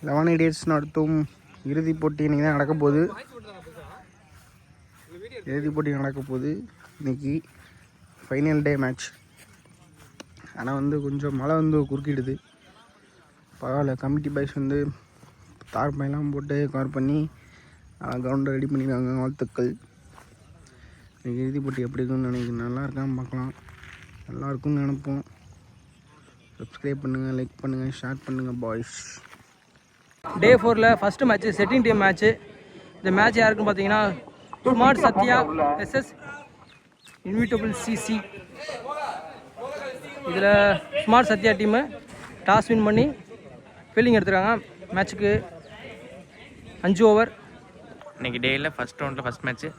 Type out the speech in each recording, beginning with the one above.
11 Idiots நடத்தும் இறுதிப் போட்டி இன்றைக்கி தான் நடக்க போகுது. இறுதிப் போட்டி நடக்க போகுது இன்றைக்கி ஃபைனல் டே மேட்ச். ஆனால் கொஞ்சம் மழை குறுக்கிடுது. பரவாயில்ல, கமிட்டி பாய்ஸ் தார் பையெல்லாம் போட்டு கவர் பண்ணி கிரவுண்டை ரெடி பண்ணிடுவாங்க. வாழ்த்துக்கள். இன்றைக்கி இறுதிப் போட்டி எப்படி இருக்குன்னு நினைக்கிறேன். நல்லா இருக்கான்னு பார்க்கலாம். நல்லா இருக்குன்னு நினைப்போம். சப்ஸ்கிரைப் பண்ணுங்கள், லைக் பண்ணுங்கள், ஷேர் பண்ணுங்கள் பாய்ஸ். டே 4ல் first match setting team match. இந்த மேட்ச் யாருக்குன்னு பார்த்தீங்கன்னா smart Sathya SS inevitable CC. இதில் smart Sathya team toss win பண்ணி ஃபீல்டிங் எடுத்துருக்காங்க. மேட்ச்சுக்கு 5 ஓவர். இன்றைக்கி டேயில் ஃபஸ்ட் ரவுண்டில் first match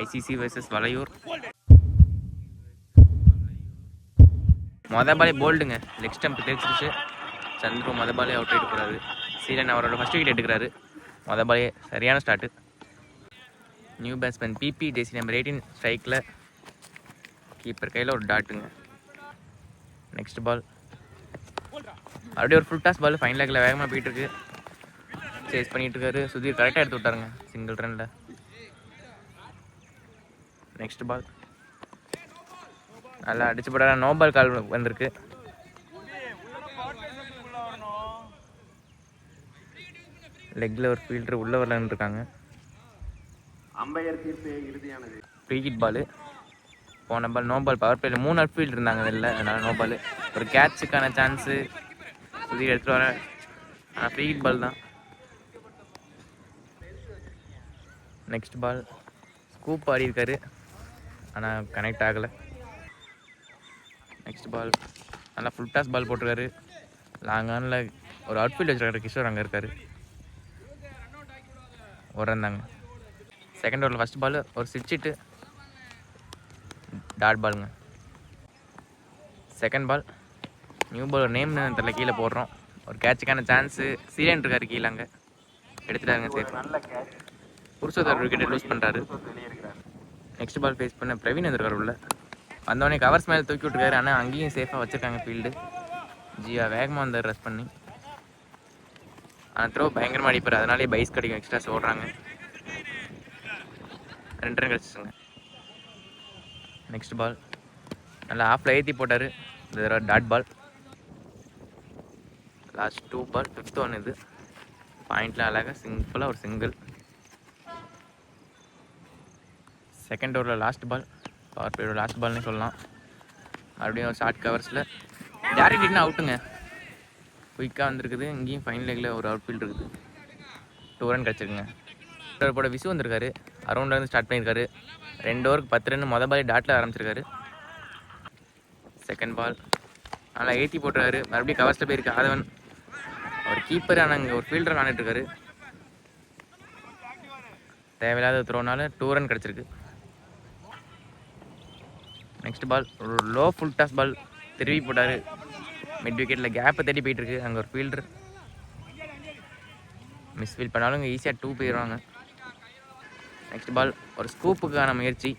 ICC vs Valaiyur. பாலே போல்டுங்க, லெக் ஸ்டம்ப் தெரிச்சிருச்சு. சந்துரு பாலே அவுட் ஆகிட்டு போகிறாரு. சீலன் அவரோட ஃபஸ்ட் விக்கெட் எடுக்கிறாரு. பாலே சரியான ஸ்டார்ட்டு. நியூ பேட்ஸ்மேன் பிபி ஜெய்சி நம்பர் 18 ஸ்ட்ரைக்கில். கீப்பர் கையில் ஒரு டாட்டுங்க. நெக்ஸ்ட் பால் அப்படியே ஒரு ஃபுல் டாஸ் பால் ஃபைன் லேக்கில் வேகமாக போயிட்டுருக்கு. சேஸ் பண்ணிகிட்டு இருக்காரு. சுதீர் கரெக்டாக எடுத்து விட்டாருங்க சிங்கிள் ரனில். நெக்ஸ்ட் பால் நல்லா அடிச்சு போட்டார. நோ பால் கால் வந்திருக்கு. லெக்கில் ஒரு ஃபீல்டர் உள்ளே வரலான்னு இருக்காங்க. Free hit ball. போன பால் நோ பால். பவர் பிளேயில் 3 அவுட் ஃபீல்டு இருந்தாங்க வெளில, அதனால் நோ பால். ஒரு கேட்சுக்கான சான்ஸு சுதீர் எடுத்துகிட்டு வர. ஆனால் ஃப்ரீ ஹிட் பால் தான். நெக்ஸ்ட் பால் ஸ்கூப் ஆடி இருக்காரு, ஆனால் கனெக்ட் ஆகலை. நெக்ஸ்ட் பால் நல்லா ஃபுல் டாஸ் பால் போட்டிருக்காரு. லாங் ஆனில் ஒரு அவுட் ஃபீல்டு வச்சுருக்காரு. கிஷோர் அங்கே இருக்கார். ஒரு ரன் தாங்க. செகண்ட் ஓவரில் ஃபஸ்ட் பால் ஒரு சிக்ஸிட்டு டாட் பாலுங்க. Second ball new ball name தெரியல, கீழே போடுறோம். ஒரு கேட்சுக்கான சான்ஸு சீலன் இருக்கார் கீழே, அங்கே எடுத்துட்டாருங்க. சரி, புருஷோத்தர் விக்கெட்டை லூஸ் பண்ணுறாரு. நெக்ஸ்ட் பால் ஃபேஸ் பண்ண பிரவீன் வந்துருக்காரு உள்ள. வந்தோடனே கவர்ஸ் மேலே தூக்கி விட்டுருக்காரு. ஆனால் அங்கேயும் சேஃபாக வச்சுருக்காங்க ஃபீல்டு. ஜியா வேகமாக வந்தார் ரஷ் பண்ணி. ஆனால் த்ரோ பயங்கரமாக அடிப்பார், அதனாலே பைஸ் கிடைக்கும். எக்ஸ்ட்ராஸ் ஓடுறாங்க. 2 ரன் கிடச்சிச்சுங்க. நெக்ஸ்ட் பால் நல்லா ஆஃபில் ஏற்றி போட்டார். இது டாட் பால். லாஸ்ட் 2 பால் 5th ஒன். இது பாயிண்டில் அழகாக சிம்பிளாக ஒரு சிங்கிள். செகண்ட் ஓவரில் லாஸ்ட் பால், பவர் பிளேயோட லாஸ்ட் பால்னே சொல்லலாம். மறுபடியும் ஒரு ஷார்ட் கவர்ஸில் டேரக்ட்னா அவுட்டுங்க. குயிக்காக வந்துருக்குது. இங்கேயும் ஃபைன் லெக்கில் ஒரு அவுட் ஃபீல்டு இருக்குது. 2 ரன் கிடச்சிருக்குங்க. போட விசு வந்திருக்காரு. அரௌண்ட்லேருந்து ஸ்டார்ட் பண்ணியிருக்காரு. 2 ஓவருக்கு 10 ரன். பாலே டாட்டில் ஆரம்பிச்சிருக்காரு. செகண்ட் பால் நல்லா ஏற்றி போட்டுருக்காரு. மறுபடியும் கவர்ஸில் போயிருக்கு ஆதவன். ஒரு கீப்பர், ஆனால் இங்கே ஒரு ஃபீல்டர் ஆனிட்டுருக்காரு. தேவையில்லாத த்ரோனால 2 ரன் கிடச்சிருக்கு. நெக்ஸ்ட் பால் ஒரு லோ ஃபுல் டாஸ் பால் திருவி போட்டார். மிட் விக்கெட்டில் கேப்பை தேடி போயிட்டுருக்கு. அங்கே ஒரு ஃபீல்டர் மிஸ் ஃபீல் பண்ணாலும் இங்கே ஈஸியாக 2 போயிடுவாங்க. நெக்ஸ்ட் பால் ஒரு ஸ்கூப்புக்கான முயற்சி,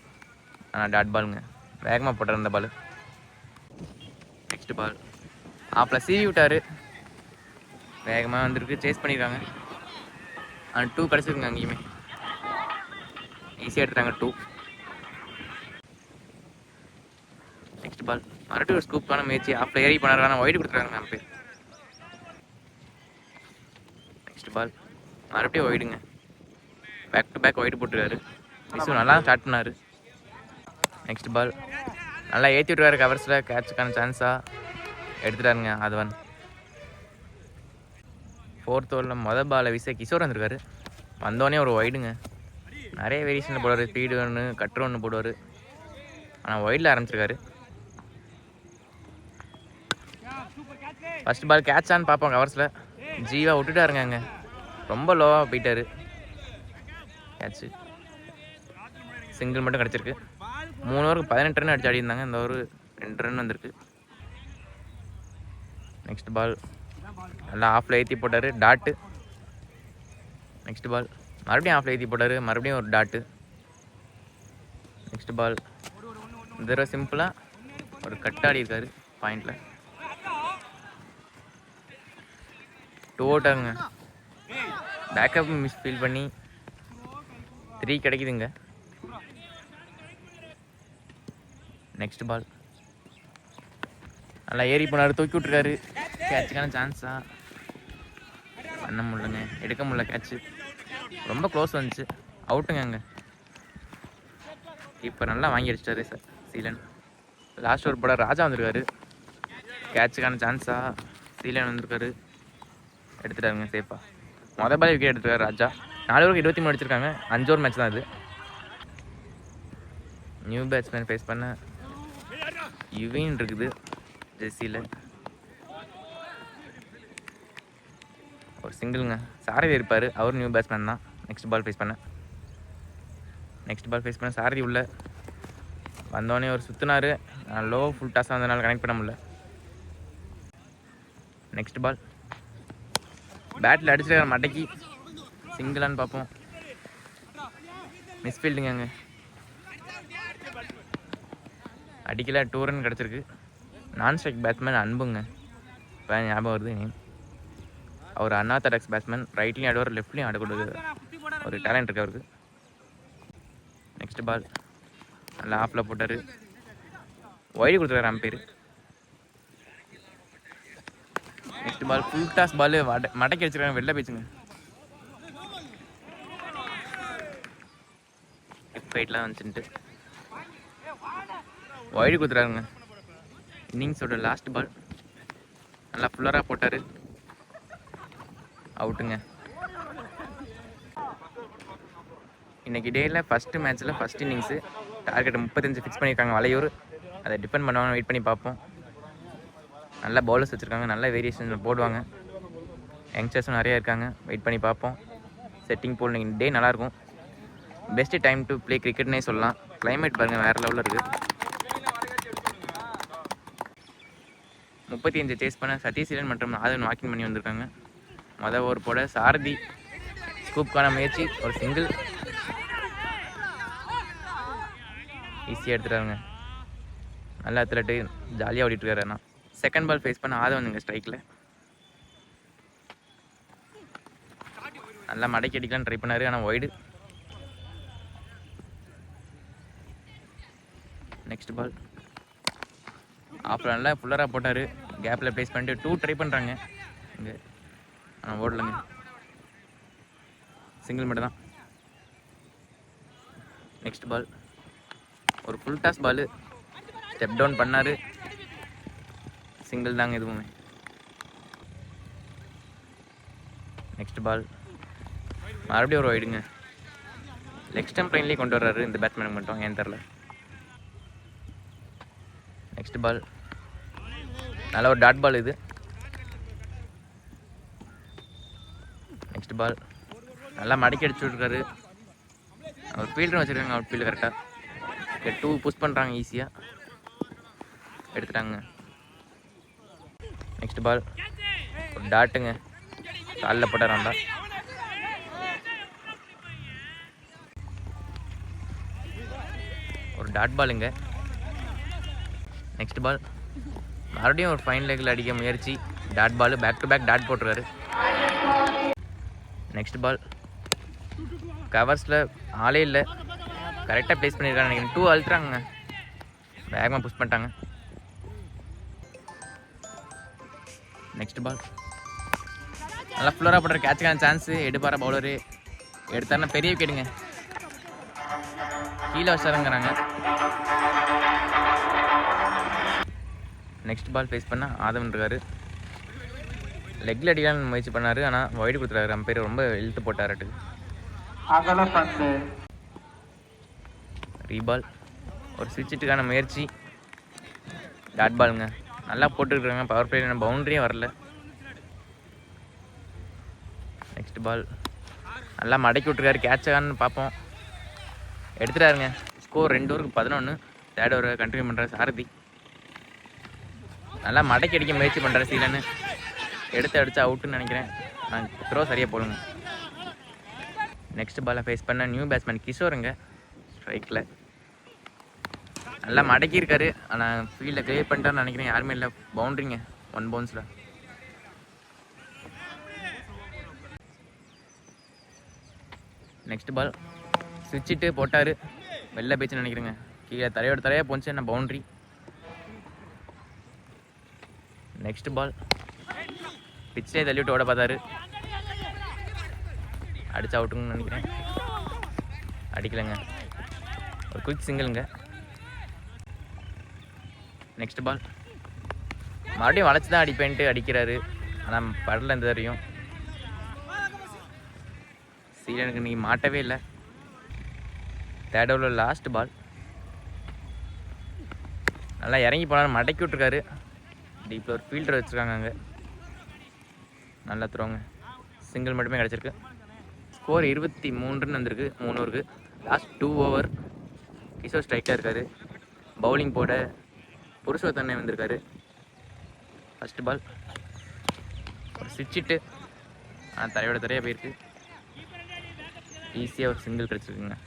ஆனால் டாட் பாலுங்க. வேகமாக போட்டார் அந்த பால். நெக்ஸ்ட் பால் ஆப்பில் சீவி விட்டார். வேகமாக வந்துருக்கு. சேஸ் பண்ணியிருக்காங்க. ஆனால் 2 கிடச்சிருக்குங்க. அங்கேயுமே ஈஸியாக எடுத்துட்டாங்க 2. நெக்ஸ்ட் பால் மறுபடியும் ஒரு ஸ்கூப்பான முயற்சி. ஆஃபில் ஏறி பண்ணாரு, ஆனால் ஒயிட் கொடுத்துருக்காங்க நம்ம பேர். நெக்ஸ்ட் பால் மறுபடியும் ஒயிடுங்க. பேக் டு பேக் ஒயிட் போட்டுருக்காரு. மிஸ்ஸும் நல்லா ஸ்டார்ட் பண்ணார். நெக்ஸ்ட் பால் நல்லா ஏற்றி விட்டுருக்காரு கவர்ஸில். கேட்சுக்கான சான்ஸாக எடுத்துட்டாருங்க ஆதவன். 4th ஓவரில் பாலை வீச கிஷோர் வந்திருக்காரு. வந்தோடனே ஒரு ஒயிடுங்க. நிறைய வேரியேஷனில் போடுவார். ஸ்பீடு ஒன்று, கட்ரு ஒன்று போடுவார். ஆனால் ஒயிடில் ஆரம்பிச்சிருக்காரு. ஃபஸ்ட் பால் கேட்சான்னு பார்ப்போம். கவர்ஸில் ஜீவா விட்டுட்டாருங்க. அங்கே ரொம்ப லோவாக போயிட்டார். கேட்சு சிங்கிள் மட்டும் கிடச்சிருக்கு. 3 ஓவருக்கு 18 ரன் அடிச்சு ஆடி இருந்தாங்க. இந்த ஒரு 2 ரன் வந்திருக்கு. நெக்ஸ்ட் பால் நல்லா ஆஃபில் ஏற்றி போட்டார். டாட்டு. நெக்ஸ்ட் பால் மறுபடியும் ஆஃபில் ஏற்றி போட்டார். மறுபடியும் ஒரு டாட்டு. நெக்ஸ்ட் பால் இந்த தடவை சிம்பிளாக ஒரு கட்டாடி இருக்கார் பாயிண்டில். 2 ஓட்டாங்க. பேக்கப் மிஸ் ஃபீல் பண்ணி 3 கிடைக்குதுங்க. நெக்ஸ்ட் பால் நல்லா ஏறி போனார், தூக்கி விட்ருக்காரு. கேட்சுக்கான சான்ஸா பண்ண முடியலங்க, எடுக்க முடியல. கேட்சு ரொம்ப க்ளோஸ் வந்துச்சு, அவுட்டுங்க. அங்கே இப்போ நல்லா வாங்கி அடிச்சிட்டாரு சார் சீலன். லாஸ்ட் ஒரு போட ராஜா வந்திருக்காரு. கேட்சுக்கான சான்ஸா சீலன் வந்திருக்காரு, எடுத்துட்டாருங்க சேஃபா. மொதல் பால் விக்கெட் எடுத்துருக்காரு ராஜா. 4 ஓவருக்கு 23 அடிச்சிருக்காங்க. 5 ஓவர் மேட்ச் தான் அது. நியூ பேட்ஸ்மேன் ஃபேஸ் பண்ண யுவின் இருக்குது ஜெர்சியில். ஒரு சிங்கிளுங்க. சாரதி இருப்பார், அவர் நியூ பேட்ஸ்மேன் தான். நெக்ஸ்ட் பால் ஃபேஸ் பண்ண சாரதி உள்ள வந்தோடனே ஒரு சுற்றினார். லோ ஃபுல் டாஸாக வந்ததுனால கனெக்ட் பண்ண முடியல. நெக்ஸ்ட் பால் பேட்டில் அடிச்சிருக்காரு மட்டைக்கு, சிங்கிளான்னு பார்ப்போம். மிஸ்ஃபீல்டுங்க. அங்கே அடிக்கல, 2 ரன் கிடச்சிருக்கு. நான் ஸ்ட்ரைக் பேட்ஸ்மேன் அன்புங்க, இப்போ ஞாபகம் வருது நேம். அவர் அன்ஆர்த்தடாக்ஸ் பேட்ஸ்மேன், ரைட்லேயும் ஆடுவார், லெஃப்ட்லேயும் ஆடக்கூடாது. ஒரு டேலண்ட் இருக்கு அவருக்கு. நெக்ஸ்ட் பால் நல்லா ஆஃபில் போட்டார், ஒய்டு கொடுத்துருக்காரு umpire. Next ball full toss ball மடக்கி அடிச்சிருக்காங்க, வெளில போயிடுச்சுங்க. ஃபைட்லாம் வந்துச்சுட்டு ஒய்டு கொடுத்துறாருங்க. இன்னிங்ஸோட லாஸ்ட் பால் நல்லா ஃபுல்லராக போட்டார், அவுட்டுங்க. இன்றைக்கி டேயில் ஃபஸ்ட்டு மேட்ச்சில் ஃபஸ்ட் இன்னிங்ஸு டார்கெட் 35 ஃபிக்ஸ் பண்ணியிருக்காங்க வளையூர். அதை டிஃபெண்ட் பண்ணுவாங்க, வெயிட் பண்ணி பார்ப்போம். நல்ல பவுலர்ஸ் வச்சுருக்காங்க, நல்ல வேரியேஷன் போடுவாங்க. யங்ஸ்டர்ஸும் நிறையா இருக்காங்க, வெயிட் பண்ணி பார்ப்போம். செட்டிங் போல் இன்றைக்கி டே நல்லாயிருக்கும். பெஸ்ட்டு டைம் டு ப்ளே கிரிக்கெட்னே சொல்லலாம். கிளைமேட் பாருங்கள் வேறு லெவலில் இருக்குது. 35 சேஸ் பண்ண சதீஷீலன் மற்றும் ஆதவன் வாக்கிங் பண்ணி வந்திருக்காங்க. மொதல் ஓவர் போட சாரதி ஸ்கூப்கான முயற்சி, ஒரு சிங்கிள் ஈஸியாக எடுத்துட்டாருங்க. நல்லா அத்லட்டு, ஜாலியாக ஓடிட்டுருக்காரு. அண்ணா செகண்ட் பால் ஃபேஸ் பண்ண ஆதவனுங்க ஸ்ட்ரைக்கில். நல்லா மடக்கி அடிக்கலான்னு ட்ரை பண்ணார், ஆனால் ஒய்டு. நெக்ஸ்ட் பால் அப்புறம் நல்லா ஃபுல்லராக போட்டார், கேப்பில் ப்ளேஸ் பண்ணிட்டு 2 ட்ரை பண்ணுறாங்க இங்கே, ஆனால் ஓடலைங்க. சிங்கிள் மட்டும் தான். நெக்ஸ்ட் பால் ஒரு full toss ball, step down பண்ணார், சிங்கிள் தாங்க எதுவுமே. நெக்ஸ்ட் பால் மறுபடியும் ஒரு ஒய்டுங்க. லெக் ஸ்டம்ப் லைன்லேயே கொண்டு வர்றாரு இந்த பேட்ஸ்மேனுக்கு மட்டும், ஏன் தெரில. நெக்ஸ்ட் பால் நல்ல ஒரு டாட் பால் இது. நெக்ஸ்ட் பால் நல்லா மடக்கி அடிச்சு விட்ருக்காரு. அவர் ஃபீல்டர் வச்சுருக்காங்க, அவுட் ஃபீல்டு கரெக்டாக. 2 புஷ் பண்ணுறாங்க, ஈஸியாக எடுத்துட்டாங்க. நெக்ஸ்ட் பால் ஒரு டாட்டுங்க, காலில் போட்டார் வந்தா. ஒரு டாட் பாலுங்க. நெக்ஸ்ட் பால் மறுபடியும் ஒரு ஃபைன் லெக்கில் அடிக்க முயற்சி, dot ball, back to back dot போட்டுருக்காரு. நெக்ஸ்ட் பால் கவர்ஸில் ஆளே இல்லை, கரெக்டாக ப்ளேஸ் பண்ணியிருக்காங்க நினைக்கிறேன். 2 அழுத்துறாங்க, வேகமாக புஷ் பண்ணிட்டாங்க. நெக்ஸ்ட் பால் நல்லா ஃபுல்லராக போடுற, கேட்சுக்கான சான்ஸு எடுப்பார பவுலரு, எடுத்தாருன்னா பெரிய விக்கெட்டுங்க. கீழே வச்சாருங்கிறாங்க. நெக்ஸ்ட் பால் ஃபேஸ் பண்ணால் ஆதவன் இருக்காரு, லெக்கில் அடிக்கலான்னு முயற்சி பண்ணார், ஆனால் ஒய்டு கொடுத்துறாரு அம்பையர், ரொம்ப இழுத்து போட்டார்ட்டு. ரீபால் ஒரு ஸ்விட்சுக்கான முயற்சி, டாட் பாலுங்க. நல்லா போட்டுருக்குறாங்க, பவர் பிளே பவுண்டரியே வரல. நெக்ஸ்ட் பால் நல்லா மடக்கி விட்ருக்காரு, கேட்சான்னு பார்ப்போம். எடுத்துட்டாருங்க. ஸ்கோர் 2 ஓவருக்கு 11. தேர்ட் ஓவர் கண்டினியூ பண்ணுறாரு சாரதி. நல்லா மடக்கி அடிக்க முயற்சி பண்ணுறாரு சீலன்னு, எடுத்து அடித்தா அவுட்டுன்னு நினைக்கிறேன். நான் த்ரோ சரியாக போடுங்க. நெக்ஸ்ட் பாலை ஃபேஸ் பண்ண நியூ பேட்ஸ்மேன் கிஷோருங்க ஸ்ட்ரைக்கில். நல்லா மடக்கியிருக்காரு, ஆனால் ஃபீல்டில் கிளியர் பண்ணிட்டான்னு நினைக்கிறேன். யாருமே இல்லை, பவுண்ட்ரிங்க 1 பவுன்ஸில். நெக்ஸ்ட் பால் ஸ்விட்சிட்டு போட்டார், வெளில போயிடுச்சுன்னு நினைக்கிறேங்க. கீழே தலையாக போச்சு, என்ன பவுண்ட்ரி. நெக்ஸ்ட் பால் பிச்சிலே தள்ளி விட்டு ஓட பார்த்தாரு, அடிச்சு அவுட்டுங்கன்னு நினைக்கிறேன். அடிக்கலைங்க, ஒரு குயிக் சிங்கிளுங்க. நெக்ஸ்ட் பால் மறுபடியும் வளைச்சி தான் அடிப்பேன்ட்டு அடிக்கிறாரு, ஆனால் படல எந்த தெரியும். சீலனுக்கு நீ மாட்டவே இல்லை. தேர்ட் ஓவரில் லாஸ்ட் பால் நல்லா இறங்கி போனாலும் மடக்கி விட்ருக்காரு. டீப்பில் ஒரு ஃபீல்டர் வச்சுருக்காங்க அங்கே. நல்லா த்ரோங்க, சிங்கிள் மட்டுமே கிடச்சிருக்கு. ஸ்கோர் 23 வந்திருக்கு 3 ஓவருக்கு. லாஸ்ட் 2 ஓவர் கிஷோர் ஸ்ட்ரைக்காக இருக்கார். பவுலிங் போட புருஷோத்தனை வந்திருக்காரு. ஃபஸ்ட்டு பால் ஒரு ஸ்விட்சிட்டு, ஆனால் தரையாக போயிருக்கு. ஈஸியாக ஒரு சிங்கிள் கிடச்சிருக்குங்க.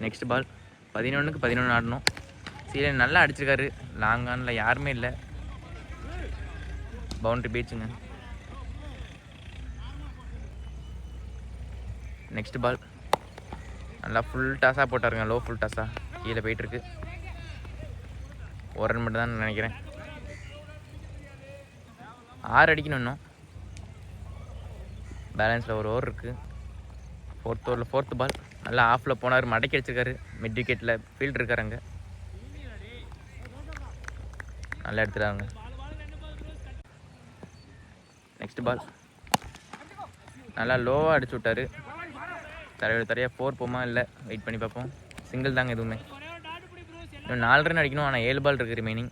நெக்ஸ்ட் பால் 11க்கு 11 ஆடணும். சீலன் நல்லா அடிச்சிருக்காரு, லாங் ஆனில் யாருமே இல்லை, பவுண்ட்ரி பீச்சுங்க. நெக்ஸ்ட் பால் நல்லா ஃபுல் டாஸாக போட்டாருங்க, லோ ஃபுல் டாஸாக கீழே போயிட்டுருக்கு. ஒரு ரன் மட்டும் தான் நினைக்கிறேன். 6 அடிக்கணும் இன்னும். பேலன்ஸில் ஒரு ஓவர் இருக்குது. 4th ஓவரில் 4th பால் நல்லா ஆஃபில் போனார், மடக்கி அடிச்சிருக்காரு. மிட் விக்கெட்டில் ஃபீல்டு இருக்கார் அங்கே, நல்லா எடுத்துட்டாங்க. நெக்ஸ்ட் பால் நல்லா லோவாக அடிச்சு விட்டார். தரையாக 4 போமா இல்லை, வெயிட் பண்ணி பார்ப்போம். சிங்கிள் தாங்க எதுவுமே. இன்னும் 4 ரன் அடிக்கணும், ஆனால் 7 பால் இருக்குது ரிமைனிங்.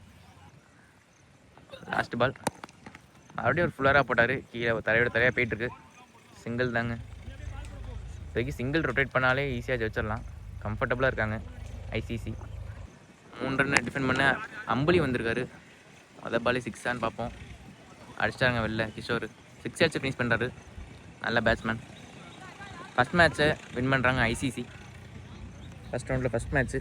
லாஸ்ட் பால் மறுபடியும் ஒரு ஃபுல்லராக போட்டார், கீழே தரையாக போயிட்டுருக்கு. சிங்கிள் தாங்க. இப்போதைக்கு சிங்கிள் ரொட்டேட் பண்ணாலே ஈஸியாக ஜெயிச்சிடலாம், கம்ஃபர்டபுளாக இருக்காங்க ஐசிசி. 3 ரன் டிஃபெண்ட் பண்ண அம்புலி வந்திருக்காரு. அதை பாலே 6 பார்ப்போம். அடிச்சிட்டாங்க வெளில கிஷோர். 6 அடிச்சு ஃபினிஷ் பண்ணுறாரு, நல்ல பேட்ஸ்மேன். ஃபஸ்ட் மேட்ச்சை வின் பண்ணுறாங்க ஐசிசி. ஃபஸ்ட் ரவுண்டில் ஃபஸ்ட் மேட்ச்சு